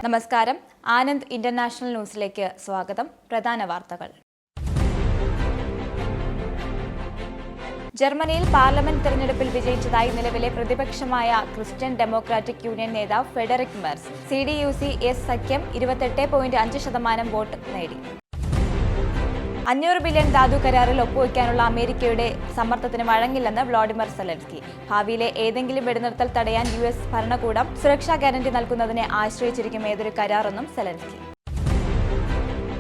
നമസ്കാരം. ആനന്ദ് ഇന്റർനാഷണൽ ന്യൂസിലേക്ക് സ്വാഗതം. പ്രധാന വാർത്തകൾ. ജർമ്മനിയിൽ പാർലമെന്റ് തെരഞ്ഞെടുപ്പിൽ വിജയിച്ചതായി നിലവിലെ പ്രതിപക്ഷമായ ക്രിസ്ത്യൻ ഡെമോക്രാറ്റിക് യൂണിയൻ നേതാവ് ഫെഡറിക് മെർസ്. CDU-CSU സഖ്യം 28.5% വോട്ട് നേടി. 500 ബില്യൺ ധാതു കരാറിൽ ഒപ്പുവയ്ക്കാനുള്ള അമേരിക്കയുടെ സമ്മർദ്ദത്തിന് വഴങ്ങില്ലെന്ന് വ്ളാഡിമിർ സെലൻസ്കി. ഭാവിയിലെ ഏതെങ്കിലും വെടിനിർത്തൽ തടയാൻ US ഭരണകൂടം സുരക്ഷാ ഗ്യാരണ്ടി നൽകുന്നതിനെ ആശ്രയിച്ചിരിക്കും ഏതൊരു കരാറെന്നും സെലൻസ്കി.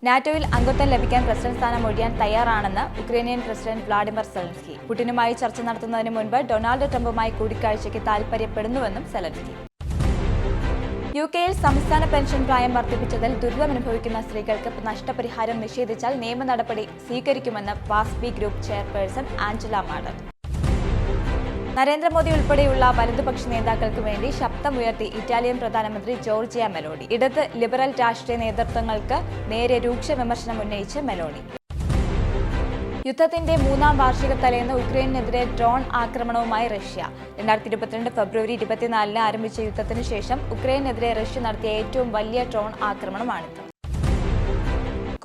നാറ്റോയിൽ അംഗത്വം ലഭിക്കാൻ പ്രസിഡന്റ് സ്ഥാനം ഒഴിയാൻ തയ്യാറാണെന്ന് ഉക്രൈനിയൻ പ്രസിഡന്റ് വ്ളാഡിമിർ സെലൻസ്കി. പുടിനുമായി ചർച്ച നടത്തുന്നതിന് മുൻപ് ഡൊണാൾഡ് ട്രംപുമായി കൂടിക്കാഴ്ചയ്ക്ക് താൽപര്യപ്പെടുന്നുവെന്നും സെലൻസ്കി. UK-യിൽ സംസ്ഥാന പെൻഷൻ പ്രായം വർദ്ധിപ്പിച്ചതിൽ ദുരിതമനുഭവിക്കുന്ന സ്ത്രീകൾക്ക് നഷ്ടപരിഹാരം നിഷേധിച്ചാൽ നിയമ നടപടി സ്വീകരിക്കുമെന്ന് വാസ്പി group chairperson Angela Madden. Narendra Modi ഉൾപ്പെടെയുള്ള വലതുപക്ഷ നേതാക്കൾക്ക് വേണ്ടി ശബ്ദമുയർത്തി ഇറ്റാലിയൻ പ്രധാനമന്ത്രി ജോർജിയ മെലോണി. ഇടത് ലിബറൽ രാഷ്ട്രീയ നേതൃത്വങ്ങൾക്ക് നേരെ രൂക്ഷ വിമർശനം ഉന്നയിച്ച് മെലോണി. യുദ്ധത്തിന്റെ 3ാം വാർഷിക തലേന്ന് ഉക്രൈനെതിരെ ഡ്രോൺ ആക്രമണവുമായി റഷ്യ. 2022 ഫെബ്രുവരി 24 ആരംഭിച്ച യുദ്ധത്തിനു ശേഷം ഉക്രൈനെതിരെ റഷ്യ നടത്തിയ ഏറ്റവും വലിയ ഡ്രോൺ ആക്രമണമാണിത്.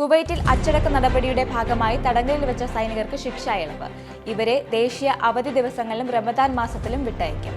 കുവൈറ്റിൽ അച്ചടക്ക നടപടിയുടെ ഭാഗമായി തടങ്കലിൽ വെച്ച സൈനികർക്ക് ശിക്ഷാ ഇളവ്. ഇവരെ ദേശീയ അവധി ദിവസങ്ങളിലും റമദാൻ മാസത്തിലും വിട്ടയക്കും.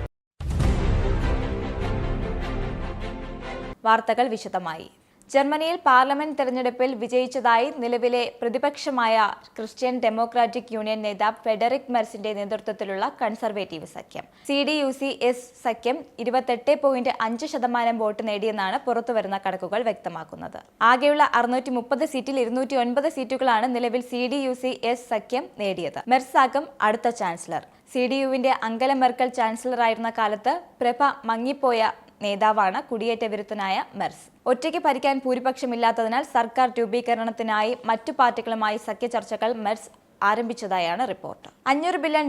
വാർത്തകൾ വിശദമായി. ജർമ്മനിയിൽ പാർലമെന്റ് തെരഞ്ഞെടുപ്പിൽ വിജയിച്ചതായി നിലവിലെ പ്രതിപക്ഷമായ ക്രിസ്ത്യൻ ഡെമോക്രാറ്റിക് യൂണിയൻ നേതാവ് ഫെഡറിക് മെർസിന്റെ നേതൃത്വത്തിലുള്ള കൺസർവേറ്റീവ് സഖ്യം. CDU-CSU സഖ്യം 28.5% വോട്ട് നേടിയെന്നാണ് പുറത്തുവരുന്ന കണക്കുകൾ വ്യക്തമാക്കുന്നത്. ആകെയുള്ള 630 സീറ്റിൽ 209 സീറ്റുകളാണ് നിലവിൽ CDU-CSU സഖ്യം നേടിയത്. മെർസാകും അടുത്ത ചാൻസലർ. CDU-വിന്റെ അംഗല മെർക്കൽ ചാൻസലറായിരുന്ന കാലത്ത് പ്രഭ മങ്ങിപ്പോയ നേതാവാണ് കുടിയേറ്റ വിരുദ്ധനായ മെർസ്. ഒറ്റയ്ക്ക് ഭരിക്കാൻ ഭൂരിപക്ഷമില്ലാത്തതിനാൽ സർക്കാർ രൂപീകരണത്തിനായി മറ്റു പാർട്ടികളുമായി സഖ്യ ചർച്ചകൾ മെർസ് ആരംഭിച്ചതായാണ് റിപ്പോർട്ട്. $500 ബില്യൺ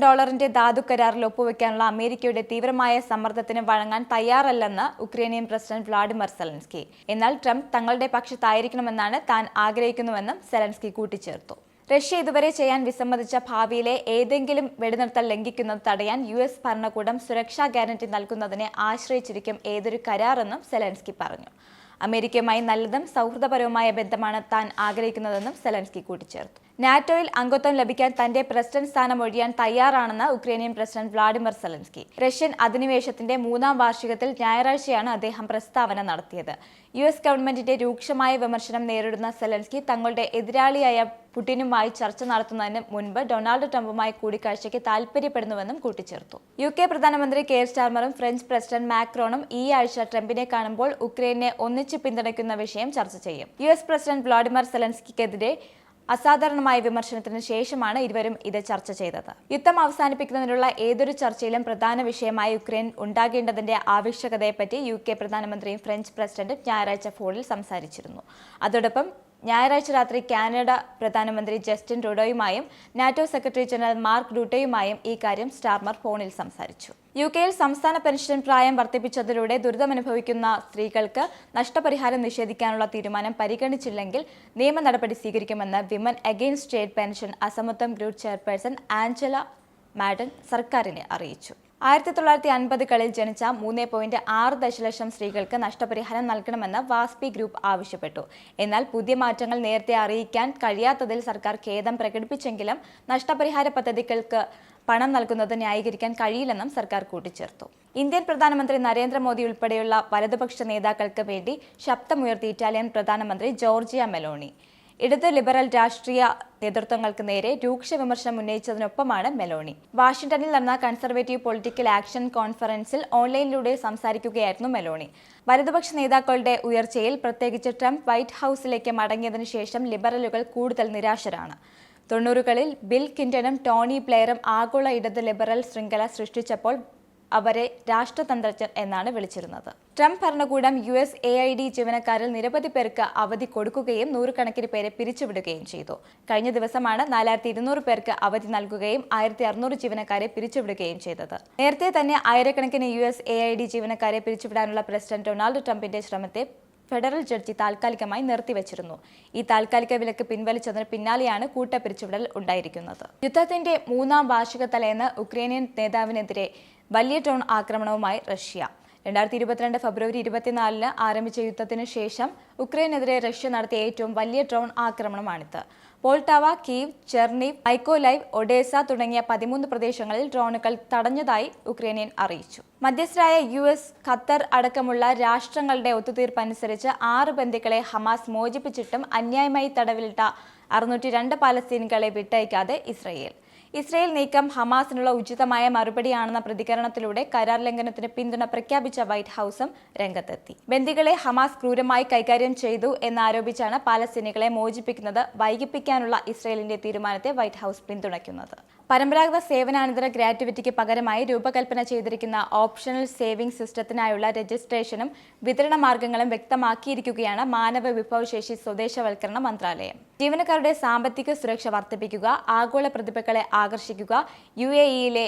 ധാതു കരാറിൽ ഒപ്പുവെക്കാനുള്ള അമേരിക്കയുടെ തീവ്രമായ സമ്മർദ്ദത്തിന് വഴങ്ങാൻ തയ്യാറല്ലെന്ന് ഉക്രൈനിയൻ പ്രസിഡന്റ് വ്ളാഡിമിർ സെലൻസ്കി. എന്നാൽ ട്രംപ് തങ്ങളുടെ പക്ഷത്തായിരിക്കണമെന്നാണ് താൻ ആഗ്രഹിക്കുന്നുവെന്നും സെലൻസ്കി കൂട്ടിച്ചേർത്തു. റഷ്യ ഇതുവരെ ചെയ്യാൻ വിസമ്മതിച്ച ഭാവിയിലെ ഏതെങ്കിലും വെടിനിർത്തൽ ലംഘിക്കുന്നത് തടയാൻ US ഭരണകൂടം സുരക്ഷാ ഗ്യാരണ്ടി നൽകുന്നതിനെ ആശ്രയിച്ചിരിക്കും ഏതൊരു കരാറെന്നും സെലൻസ്കി പറഞ്ഞു. അമേരിക്കയുമായി നല്ലതും സൗഹൃദപരവുമായ ബന്ധമാണ് താൻ ആഗ്രഹിക്കുന്നതെന്നും സെലൻസ്കി കൂട്ടിച്ചേർത്തു. നാറ്റോയിൽ അംഗത്വം ലഭിക്കാൻ തന്റെ പ്രസിഡന്റ് സ്ഥാനം ഒഴിയാൻ തയ്യാറാണെന്ന് Ukrainian president Volodymyr Zelensky. Russian അധിനിവേശത്തിന്റെ 3ാം വാർഷികത്തിൽ ഞായറാഴ്ചയാണ് അദ്ദേഹം പ്രസ്താവന നടത്തിയത്. US ഗവൺമെന്റിന്റെ രൂക്ഷമായ വിമർശനം നേരിടുന്ന സെലൻസ്കി തങ്ങളുടെ എതിരാളിയായ പുടിനുമായി ചർച്ച നടത്തുന്നതിന് മുൻപ് ഡൊണാൾഡ് ട്രംപുമായി കൂടിക്കാഴ്ചയ്ക്ക് താൽപര്യപ്പെടുന്നുവെന്നും കൂട്ടിച്ചേർത്തു. UK പ്രധാനമന്ത്രി കെയർ സ്റ്റാർമറും ഫ്രഞ്ച് പ്രസിഡന്റ് മാക്രോണും ഈ ആഴ്ച ട്രംപിനെ കാണുമ്പോൾ ഉക്രൈനെ ഒന്നിച്ച് പിന്തുണയ്ക്കുന്ന വിഷയം ചർച്ച ചെയ്യും. US പ്രസിഡന്റ് വ്ളാഡിമിർ സെലൻസ്കിക്കെതിരെ അസാധാരണമായ വിമർശനത്തിന് ശേഷമാണ് ഇരുവരും ഇത് ചർച്ച ചെയ്തത്. യുദ്ധം അവസാനിപ്പിക്കുന്നതിനുള്ള ഏതൊരു ചർച്ചയിലും പ്രധാന വിഷയമായി യുക്രൈൻ ഉണ്ടാകേണ്ടതിന്റെ ആവശ്യകതയെപ്പറ്റി UK പ്രധാനമന്ത്രിയും ഫ്രഞ്ച് പ്രസിഡന്റും ഞായറാഴ്ച ഫോണിൽ സംസാരിച്ചിരുന്നു. അതോടൊപ്പം ഞായറാഴ്ച രാത്രി കാനഡ പ്രധാനമന്ത്രി ജസ്റ്റിൻ ട്രൂഡോയുമായും നാറ്റോ സെക്രട്ടറി ജനറൽ മാർക്ക് റൂട്ടെയുമായും ഈ കാര്യം സ്റ്റാർമർ ഫോണിൽ സംസാരിച്ചു. UK-യിൽ സംസ്ഥാന പെൻഷൻ പ്രായം വർദ്ധിപ്പിച്ചതിലൂടെ ദുരിതമനുഭവിക്കുന്ന സ്ത്രീകൾക്ക് നഷ്ടപരിഹാരം നിഷേധിക്കാനുള്ള തീരുമാനം പരിഗണിച്ചില്ലെങ്കിൽ നിയമ നടപടി സ്വീകരിക്കുമെന്ന് വിമൻ അഗെയിൻസ്റ്റ് സ്റ്റേറ്റ് പെൻഷൻ അസമത്വം ഗ്രൂപ്പ് ചെയർപേഴ്സൺ ആഞ്ചല മാഡൻ സർക്കാരിനെ അറിയിച്ചു. 1950കളിൽ ജനിച്ച 3.6 ദശലക്ഷം സ്ത്രീകൾക്ക് നഷ്ടപരിഹാരം നൽകണമെന്ന് വാസ്പി ഗ്രൂപ്പ് ആവശ്യപ്പെട്ടു. എന്നാൽ പുതിയ മാറ്റങ്ങൾ നേരത്തെ അറിയിക്കാൻ കഴിയാത്തതിൽ സർക്കാർ ഖേദം പ്രകടിപ്പിച്ചെങ്കിലും നഷ്ടപരിഹാര പദ്ധതികൾക്ക് പണം നൽകുന്നത് ന്യായീകരിക്കാൻ കഴിയില്ലെന്നും സർക്കാർ കൂട്ടിച്ചേർത്തു. ഇന്ത്യൻ പ്രധാനമന്ത്രി നരേന്ദ്രമോദി ഉൾപ്പെടെയുള്ള വലതുപക്ഷ നേതാക്കൾക്ക് വേണ്ടി ശബ്ദമുയർത്തി ഇറ്റാലിയൻ പ്രധാനമന്ത്രി ജോർജിയ മെലോണി. ഇടത് ലിബറൽ രാഷ്ട്രീയ നേതൃത്വങ്ങൾക്ക് നേരെ രൂക്ഷ വിമർശനം ഉന്നയിച്ചതിനൊപ്പമാണ് മെലോണി. വാഷിംഗ്ടണിൽ നടന്ന കൺസർവേറ്റീവ് പൊളിറ്റിക്കൽ ആക്ഷൻ കോൺഫറൻസിൽ ഓൺലൈനിലൂടെ സംസാരിക്കുകയായിരുന്നു മെലോണി. വലതുപക്ഷ നേതാക്കളുടെ ഉയർച്ചയിൽ പ്രത്യേകിച്ച് ട്രംപ് വൈറ്റ് ഹൌസിലേക്ക് മടങ്ങിയതിനു ശേഷം ലിബറലുകൾ കൂടുതൽ നിരാശരാണ്. 90കളിൽ ബിൽ ക്ലിന്റണും ടോണി ബ്ലെയറും ആഗോള ഇടത് ലിബറൽ ശൃംഖല സൃഷ്ടിച്ചപ്പോൾ അവരെ രാഷ്ട്രതന്ത്രജ്ഞർ എന്നാണ് വിളിച്ചിരുന്നത്. ട്രംപ് ഭരണകൂടം USAID ജീവനക്കാരിൽ നിരവധി പേർക്ക് അവധി കൊടുക്കുകയും നൂറുകണക്കിന് പേരെ പിരിച്ചുവിടുകയും ചെയ്തു. കഴിഞ്ഞ ദിവസമാണ് 4200 പേർക്ക് അവധി നൽകുകയും 1600 ജീവനക്കാരെ പിരിച്ചുവിടുകയും ചെയ്തത്. നേരത്തെ തന്നെ ആയിരക്കണക്കിന് USAID ജീവനക്കാരെ പിരിച്ചുവിടാനുള്ള പ്രസിഡന്റ് ഡൊണാൾഡ് ട്രംപിന്റെ ശ്രമത്തെ ഫെഡറൽ ജഡ്ജി താൽക്കാലികമായി നിർത്തിവച്ചിരുന്നു. ഈ താൽക്കാലിക വിലക്ക് പിൻവലിച്ചതിന് പിന്നാലെയാണ് കൂട്ടപ്പിരിച്ചുവിടൽ ഉണ്ടായിരിക്കുന്നത്. യുദ്ധത്തിന്റെ 3ാം വാർഷിക തലേന്ന് ഉക്രൈനിയൻ നേതാവിനെതിരെ വലിയ ഡ്രോൺ ആക്രമണവുമായി റഷ്യ. 2022 ഫെബ്രുവരി 24 ആരംഭിച്ച യുദ്ധത്തിന് ശേഷം ഉക്രൈനെതിരെ റഷ്യ നടത്തിയ ഏറ്റവും വലിയ ഡ്രോൺ ആക്രമണമാണിത്. Poltava, Kyiv, Chernihiv, Mykolaiv, Odesa തുടങ്ങിയ 13 പ്രദേശങ്ങളിൽ ഡ്രോണുകൾ തടഞ്ഞതായി ഉക്രൈനിയൻ അറിയിച്ചു. മധ്യസ്ഥരായ US, ഖത്തർ അടക്കമുള്ള രാഷ്ട്രങ്ങളുടെ ഒത്തുതീർപ്പനുസരിച്ച് 6 ബന്ദികളെ ഹമാസ് മോചിപ്പിച്ചിട്ടും അന്യായമായി തടവിലിട്ട 602 പാലസ്തീനികളെ വിട്ടയക്കാതെ ഇസ്രയേൽ നീക്കം ഹമാസിനുള്ള ഉചിതമായ മറുപടിയാണെന്ന പ്രതികരണത്തിലൂടെ കരാർ ലംഘനത്തിന് പിന്തുണ പ്രഖ്യാപിച്ച വൈറ്റ് ഹൌസും രംഗത്തെത്തി. ബന്ദികളെ ഹമാസ് ക്രൂരമായി കൈകാര്യം ചെയ്തു എന്നാരോപിച്ചാണ് പാലസ്തീനികളെ മോചിപ്പിക്കുന്നത് വൈകിപ്പിക്കാനുള്ള ഇസ്രയേലിന്റെ തീരുമാനത്തെ വൈറ്റ് ഹൌസ് പിന്തുണയ്ക്കുന്നത്. പരമ്പരാഗത സേവനാനന്തര ഗ്രാറ്റുവിറ്റിക്ക് പകരമായി രൂപകൽപ്പന ചെയ്തിരിക്കുന്ന ഓപ്ഷണൽ സേവിംഗ് സിസ്റ്റത്തിനായുള്ള രജിസ്ട്രേഷനും വിതരണ മാർഗങ്ങളും വ്യക്തമാക്കിയിരിക്കുകയാണ് മാനവ വിഭവശേഷി സ്വദേശവൽക്കരണ മന്ത്രാലയം. ജീവനക്കാരുടെ സാമ്പത്തിക സുരക്ഷ വർദ്ധിപ്പിക്കുക, ആഗോള പ്രതിഭകളെ ആകർഷിക്കുക, UAE-യിലെ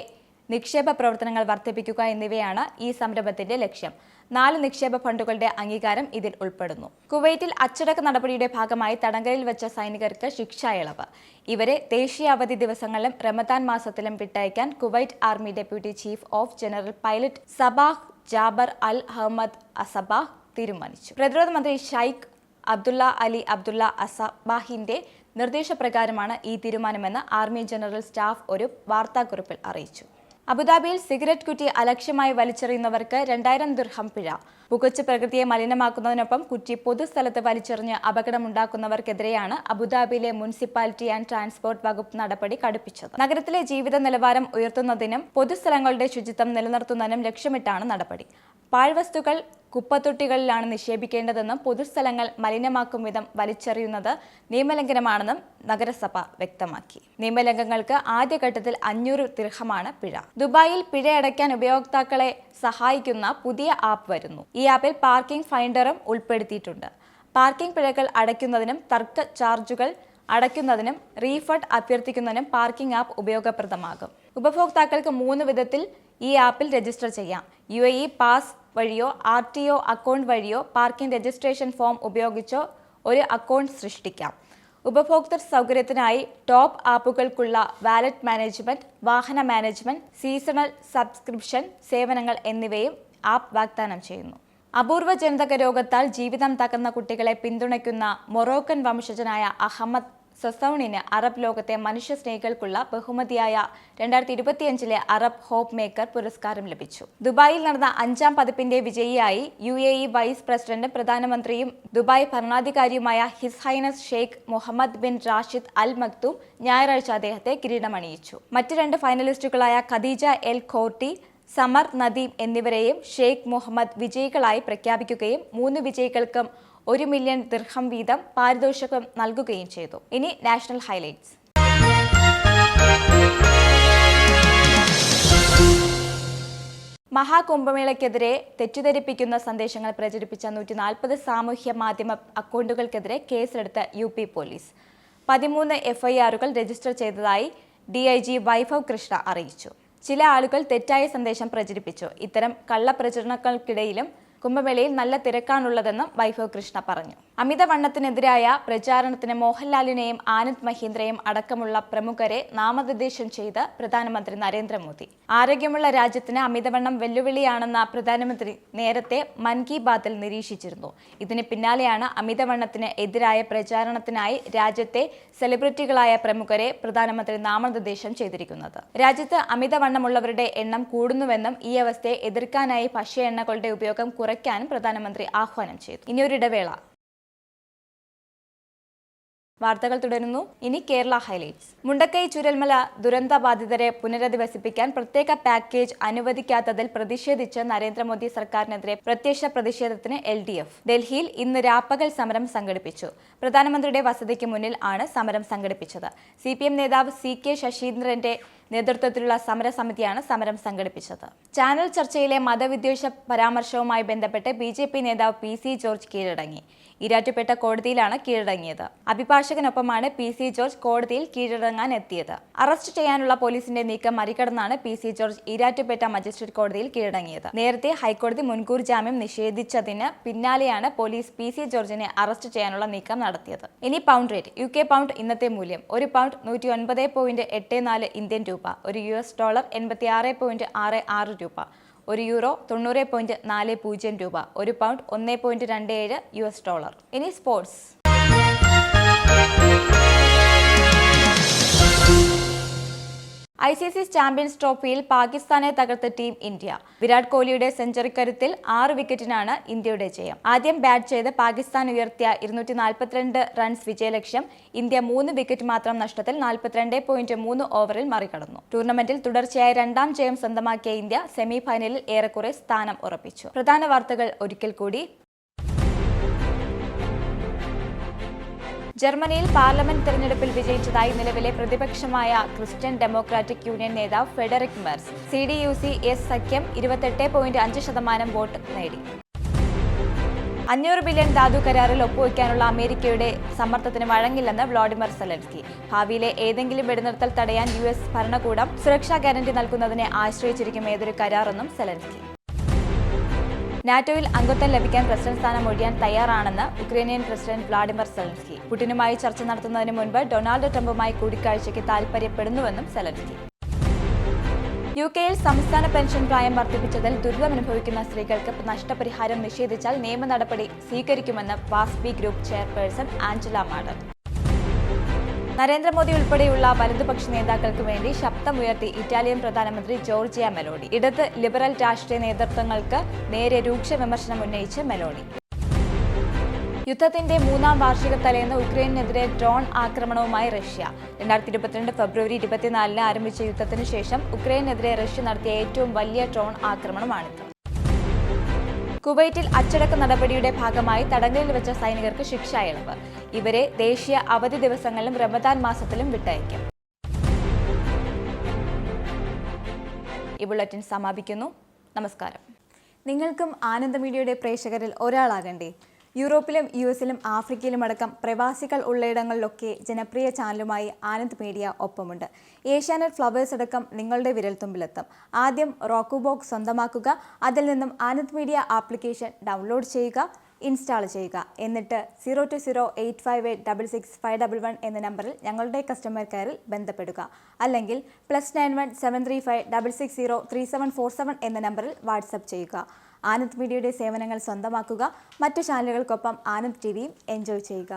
നിക്ഷേപ പ്രവർത്തനങ്ങൾ വർദ്ധിപ്പിക്കുക എന്നിവയാണ് ഈ സംരംഭത്തിന്റെ ലക്ഷ്യം. 4 നിക്ഷേപ ഫണ്ടുകളുടെ അംഗീകാരം ഇതിൽ ഉൾപ്പെടുന്നു. കുവൈറ്റിൽ അച്ചടക്ക നടപടിയുടെ ഭാഗമായി തടങ്കലിൽ വെച്ച സൈനികർക്ക് ശിക്ഷാ ഇളവ്. ഇവരെ ദേശീയ അവധി ദിവസങ്ങളിലും റമദാൻ മാസത്തിലും വിട്ടയക്കാൻ Kuwait army deputy chief of general pilot Sabah Jaber Al Ahmad Al Sabah തീരുമാനിച്ചു. പ്രതിരോധ മന്ത്രി ഷൈഖ് അബ്ദുള്ള അലി അബ്ദുള്ള അസബാഹിന്റെ നിർദ്ദേശപ്രകാരമാണ് ഈ തീരുമാനമെന്ന് ആർമി ജനറൽ സ്റ്റാഫ് ഒരു വാർത്താക്കുറിപ്പിൽ അറിയിച്ചു. അബുദാബിയിൽ സിഗരറ്റ് കുറ്റി അലക്ഷ്യമായി വലിച്ചെറിയുന്നവർക്ക് 2000 ദിർഹം പിഴ. പുകച്ച് പ്രകൃതിയെ മലിനമാക്കുന്നതിനൊപ്പം കുറ്റി പൊതുസ്ഥലത്ത് വലിച്ചെറിഞ്ഞ് അപകടമുണ്ടാക്കുന്നവർക്കെതിരെയാണ് അബുദാബിയിലെ മുനിസിപ്പാലിറ്റി ആൻഡ് ട്രാൻസ്പോർട്ട് വകുപ്പ് നടപടി കടുപ്പിച്ചത്. നഗരത്തിലെ ജീവിത നിലവാരം ഉയർത്തുന്നതിനും പൊതുസ്ഥലങ്ങളുടെ ശുചിത്വം നിലനിർത്തുന്നതിനും ലക്ഷ്യമിട്ടാണ് നടപടി. പാഴ്വസ്തുക്കൾ കുപ്പത്തൊട്ടികളിലാണ് നിക്ഷേപിക്കേണ്ടതെന്നും പൊതുസ്ഥലങ്ങൾ മലിനമാക്കും വിധം വലിച്ചെറിയുന്നത് നിയമലംഘനമാണെന്നും നഗരസഭ വ്യക്തമാക്കി. നിയമലംഘനങ്ങൾക്ക് ആദ്യഘട്ടത്തിൽ 500 ദിർഹമാണ് പിഴ. ദുബായിൽ പിഴയടയ്ക്കാൻ ഉപയോക്താക്കളെ സഹായിക്കുന്ന പുതിയ ആപ്പ് വരുന്നു. ഈ ആപ്പിൽ പാർക്കിംഗ് ഫൈൻഡറും ഉൾപ്പെടുത്തിയിട്ടുണ്ട്. പാർക്കിംഗ് പിഴകൾ അടയ്ക്കുന്നതിനും തർക്ക ചാർജുകൾ അടയ്ക്കുന്നതിനും റീഫണ്ട് അഭ്യർത്ഥിക്കുന്നതിനും പാർക്കിംഗ് ആപ്പ് ഉപയോഗപ്രദമാകും. ഉപഭോക്താക്കൾക്ക് 3 വിധത്തിൽ ഈ ആപ്പിൽ രജിസ്റ്റർ ചെയ്യാം. UAE പാസ് വഴിയോ RTO അക്കൗണ്ട് വഴിയോ പാർക്കിംഗ് രജിസ്ട്രേഷൻ ഫോം ഉപയോഗിച്ചോ ഒരു അക്കൗണ്ട് സൃഷ്ടിക്കാം. ഉപഭോക്തൃ സൗകര്യത്തിനായി ടോപ്പ് ആപ്പുകൾക്കുള്ള വാലറ്റ് മാനേജ്മെന്റ്, വാഹന മാനേജ്മെന്റ്, സീസണൽ സബ്സ്ക്രിപ്ഷൻ സേവനങ്ങൾ എന്നിവയും ആപ്പ് വാഗ്ദാനം ചെയ്യുന്നു. അപൂർവ ജനിതക രോഗത്താൽ ജീവിതം തകർന്ന കുട്ടികളെ പിന്തുണയ്ക്കുന്ന മൊറോക്കൻ വംശജനായ അഹമ്മദ് സസൌണിന് അറബ് ലോകത്തെ മനുഷ്യസ്നേഹികൾക്കുള്ള ബഹുമതിയായ 2025 അറബ് ഹോപ്പ് മേക്കർ പുരസ്കാരം ലഭിച്ചു. ദുബായിൽ നടന്ന 5ാം പതിപ്പിന്റെ വിജയിയായി UAE വൈസ് പ്രസിഡന്റും പ്രധാനമന്ത്രിയും ദുബായ് ഭരണാധികാരിയുമായ His Highness Sheikh Mohammed bin Rashid Al Maktoum ഞായറാഴ്ച അദ്ദേഹത്തെ കിരീടമണിയിച്ചു. മറ്റ് 2 ഫൈനലിസ്റ്റുകളായ Khadija El Khorti, Samar Nadeem എന്നിവരെയും ഷെയ്ഖ് മുഹമ്മദ് വിജയികളായി പ്രഖ്യാപിക്കുകയും 3 വിജയികൾക്കും 1 മില്യൺ ദിർഹം വീതം പാരിതോഷികം നൽകുകയും ചെയ്തു. ഇനി നാഷണൽ ഹൈലൈറ്റ്സ്. മഹാകുംഭമേളയ്ക്കെതിരെ തെറ്റിദ്ധരിപ്പിക്കുന്ന സന്ദേശങ്ങൾ പ്രചരിപ്പിച്ച 140 സാമൂഹ്യ മാധ്യമ അക്കൗണ്ടുകൾക്കെതിരെ കേസെടുത്ത UP പോലീസ്. 13 FIRകൾ രജിസ്റ്റർ ചെയ്തതായി DIG വൈഭവ് കൃഷ്ണ അറിയിച്ചു. ചില ആളുകൾ തെറ്റായ സന്ദേശം പ്രചരിപ്പിച്ചു. ഇത്തരം കള്ളപ്രചരണങ്ങൾക്കിടയിലും കുംഭമേളയിൽ നല്ല തിരക്കാണുള്ളതെന്നും വൈഭവ് കൃഷ്ണ പറഞ്ഞു. അമിതവണ്ണത്തിനെതിരായ പ്രചാരണത്തിന് മോഹൻലാലിനെയും ആനന്ദ് മഹീന്ദ്രയും അടക്കമുള്ള പ്രമുഖരെ നാമനിർദ്ദേശം ചെയ്ത് പ്രധാനമന്ത്രി നരേന്ദ്രമോദി. ആരോഗ്യമുള്ള രാജ്യത്തിന് അമിതവണ്ണം വെല്ലുവിളിയാണെന്ന പ്രധാനമന്ത്രി നേരത്തെ മൻ കി ബാത്തിൽ നിരീക്ഷിച്ചിരുന്നു. ഇതിന് പിന്നാലെയാണ് അമിതവണ്ണത്തിന് എതിരായ പ്രചാരണത്തിനായി രാജ്യത്തെ സെലിബ്രിറ്റികളായ പ്രമുഖരെ പ്രധാനമന്ത്രി നാമനിർദ്ദേശം ചെയ്തിരിക്കുന്നത്. രാജ്യത്ത് അമിതവണ്ണമുള്ളവരുടെ എണ്ണം കൂടുന്നുവെന്നും ഈ അവസ്ഥയെ എതിർക്കാനായി ഭക്ഷ്യ എണ്ണകളുടെ ഉപയോഗം കുറയ്ക്കാനും പ്രധാനമന്ത്രി ആഹ്വാനം ചെയ്തു. ഇനിയൊരിടവേള. വാർത്തകൾ തുടരുന്നു. ഇനി കേരള ഹൈലൈറ്റ്സ്. മുണ്ടക്കൈ ചുരൽമല ദുരന്ത ബാധിതരെ പുനരധിവസിപ്പിക്കാൻ പ്രത്യേക പാക്കേജ് അനുവദിക്കാത്തതിൽ പ്രതിഷേധിച്ച് നരേന്ദ്രമോദി സർക്കാരിനെതിരെ പ്രത്യക്ഷ പ്രതിഷേധത്തിന് LDF. ഡൽഹിയിൽ ഇന്ന് രാപ്പകൽ സമരം സംഘടിപ്പിച്ചു. പ്രധാനമന്ത്രിയുടെ വസതിക്ക് മുന്നിൽ ആണ് സമരം സംഘടിപ്പിച്ചത്. CPM നേതാവ് CK ശശീന്ദ്രന്റെ നേതൃത്വത്തിലുള്ള സമരസമിതിയാണ് സമരം സംഘടിപ്പിച്ചത്. ചാനൽ ചർച്ചയിലെ മതവിദ്വേഷ പരാമർശവുമായി ബന്ധപ്പെട്ട് BJP നേതാവ് PC ജോർജ് കീഴടങ്ങി. ഈരാറ്റുപേട്ട കോടതിയിലാണ് കീഴടങ്ങിയത്. അഭിഭാഷകനൊപ്പമാണ് PC ജോർജ് കോടതിയിൽ കീഴടങ്ങാൻ എത്തിയത്. അറസ്റ്റ് ചെയ്യാനുള്ള പോലീസിന്റെ നീക്കം മറികടന്നാണ് PC ജോർജ് ഈരാറ്റുപേട്ട മജിസ്ട്രേറ്റ് കോടതിയിൽ കീഴടങ്ങിയത്. നേരത്തെ ഹൈക്കോടതി മുൻകൂർ ജാമ്യം നിഷേധിച്ചതിന് പിന്നാലെയാണ് പോലീസ് PC ജോർജിനെ അറസ്റ്റ് ചെയ്യാനുള്ള നീക്കം നടത്തിയത്. ഇനി പൗണ്ട് റേറ്റ്. UK പൗണ്ട് ഇന്നത്തെ മൂല്യം: ഒരു പൗണ്ട് 109.84 ഇന്ത്യൻ രൂപ, ഒരു US ഡോളർ 86.66 രൂപ, ഒരു യൂറോ 90.40 രൂപ, ഒരു പൗണ്ട് 1.27 US$. ഇനി സ്പോർട്സ്. ICC ചാമ്പ്യൻസ് ട്രോഫിയിൽ പാകിസ്ഥാനെ തകർത്ത ടീം ഇന്ത്യ. വിരാട് കോഹ്ലിയുടെ സെഞ്ചുറിക്കരുത്തിൽ 6 വിക്കറ്റിനാണ് ഇന്ത്യയുടെ ജയം. ആദ്യം ബാറ്റ് ചെയ്ത് പാകിസ്ഥാൻ ഉയർത്തിയ 242 റൺസ് വിജയലക്ഷ്യം ഇന്ത്യ 3 വിക്കറ്റ് മാത്രം നഷ്ടത്തിൽ 42.3 ഓവറിൽ മറികടന്നു. ടൂർണമെന്റിൽ തുടർച്ചയായ 2ാം ജയം സ്വന്തമാക്കിയ ഇന്ത്യ സെമി ഫൈനലിൽ ഏറെക്കുറെ സ്ഥാനം ഉറപ്പിച്ചു. പ്രധാന വാർത്തകൾ ഒരിക്കൽ കൂടി. ജർമ്മനിയിൽ പാർലമെന്റ് തെരഞ്ഞെടുപ്പിൽ വിജയിച്ചതായി നിലവിലെ പ്രതിപക്ഷമായ ക്രിസ്ത്യൻ ഡെമോക്രാറ്റിക് യൂണിയൻ നേതാവ് ഫെഡറിക് മെർസ്. CDU-CSU സഖ്യം 28.5% വോട്ട് നേടി. 500 ബില്യൺ ധാതു കരാറിൽ ഒപ്പുവെക്കാനുള്ള അമേരിക്കയുടെ സമ്മർദ്ദത്തിന് വഴങ്ങില്ലെന്ന് വ്ളാഡിമിർ സെലൻസ്കി. ഭാവിയിലെ ഏതെങ്കിലും വെടിനിർത്തൽ തടയാൻ US ഭരണകൂടം സുരക്ഷാ ഗ്യാരണ്ടി നൽകുന്നതിനെ ആശ്രയിച്ചിരിക്കും ഏതൊരു കരാറെന്നും സെലൻസ്കി. നാറ്റോയിൽ അംഗത്വം ലഭിക്കാൻ പ്രസിഡന്റ് സ്ഥാനം ഒഴിയാൻ തയ്യാറാണെന്ന് ഉക്രൈനിയൻ പ്രസിഡന്റ് വ്ളാഡിമിർ സെലൻസ്കി. പുടിനുമായി ചർച്ച നടത്തുന്നതിന് മുൻപ് ഡൊണാൾഡ് ട്രംപുമായി കൂടിക്കാഴ്ചയ്ക്ക് താൽപര്യപ്പെടുന്നുവെന്നും സെലൻസ്കി. UK-യിൽ സംസ്ഥാന പെൻഷൻ പ്രായം വർദ്ധിപ്പിച്ചതിൽ ദുരിതമനുഭവിക്കുന്ന സ്ത്രീകൾക്ക് നഷ്ടപരിഹാരം നിഷേധിച്ചാൽ നിയമ നടപടി സ്വീകരിക്കുമെന്ന് വാസ്പി group chairperson Angela Madden. Narendra Modi ഉൾപ്പെടെയുള്ള വലതുപക്ഷ നേതാക്കൾക്ക് വേണ്ടി ശബ്ദമുയർത്തി ഇറ്റാലിയൻ പ്രധാനമന്ത്രി ജോർജിയ മെലോണി. ഇടത് ലിബറൽ രാഷ്ട്രീയ നേതൃത്വങ്ങൾക്ക് നേരെ രൂക്ഷ വിമർശനം ഉന്നയിച്ച് മെലോണി. യുദ്ധത്തിന്റെ 3ാം വാർഷിക തലേന്ന് ഉക്രൈനെതിരെ ഡ്രോൺ ആക്രമണവുമായി റഷ്യ. 2022 ഫെബ്രുവരി 24 ആരംഭിച്ച യുദ്ധത്തിനു ശേഷം ഉക്രൈനെതിരെ റഷ്യ നടത്തിയ ഏറ്റവും വലിയ ഡ്രോൺ ആക്രമണമാണിത്. കുവൈറ്റിൽ അച്ചടക്ക നടപടിയുടെ ഭാഗമായി തടങ്കലിൽ വെച്ച സൈനികർക്ക് ശിക്ഷാ ഇളവ്. ഇവരെ ദേശീയ അവധി ദിവസങ്ങളിലും റമദാൻ മാസത്തിലും വിട്ടയക്കും. ഈ ബുള്ളറ്റിൻ സമാപിക്കുന്നു. നമസ്കാരം. നിങ്ങൾക്കും ആനന്ദ മീഡിയയുടെ പ്രേക്ഷകരിൽ ഒരാളാകണ്ടേ? യൂറോപ്പിലും US-ലും ആഫ്രിക്കയിലും അടക്കം പ്രവാസികൾ ഉള്ളയിടങ്ങളിലൊക്കെ ജനപ്രിയ ചാനലുമായി ആനന്ദ് മീഡിയ ഒപ്പമുണ്ട്. ഏഷ്യാനെറ്റ് ഫ്ലവേഴ്സ് അടക്കം നിങ്ങളുടെ വിരൽത്തുമ്പിലെത്തും. ആദ്യം റോക്കു ബോക്സ് സ്വന്തമാക്കുക. അതിൽ നിന്നും ആനന്ദ് മീഡിയ ആപ്ലിക്കേഷൻ ഡൗൺലോഡ് ചെയ്യുക, ഇൻസ്റ്റാൾ ചെയ്യുക. എന്നിട്ട് 02085866511 എന്ന നമ്പറിൽ ഞങ്ങളുടെ കസ്റ്റമർ കെയറിൽ ബന്ധപ്പെടുക. അല്ലെങ്കിൽ +91 735 660 3747 എന്ന നമ്പറിൽ വാട്സപ്പ് ചെയ്യുക. ആനന്ദ് മീഡിയയുടെ സേവനങ്ങൾ സ്വന്തമാക്കുക. മറ്റു ചാനലുകൾക്കൊപ്പം ആനന്ദ് TVയും എൻജോയ് ചെയ്യുക.